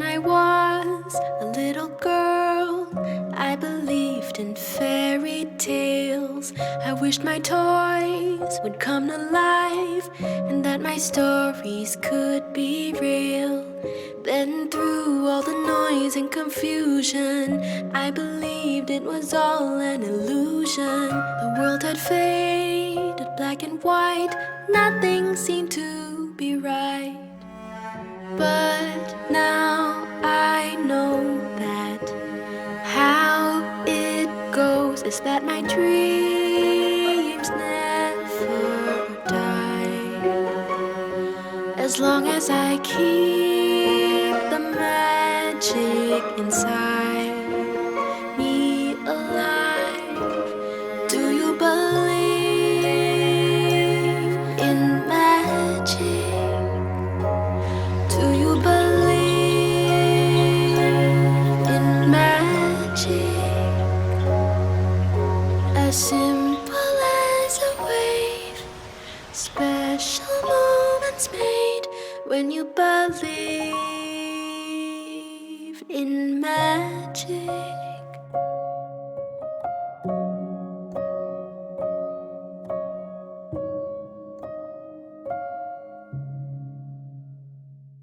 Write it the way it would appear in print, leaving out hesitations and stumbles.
When I was a little girl, I believed in fairy tales. I wished my toys would come to life and that my stories could be real. Then through all the noise and confusion, I believed it was all an illusion. The world had faded black and white, nothing seemed to be right. But now I know that how it goes is that my dreams never die. As long as I keep the magic inside me alive. Do you believe in magic? Do you believe in magic? As simple as a wave, special moments made when you believe in magic.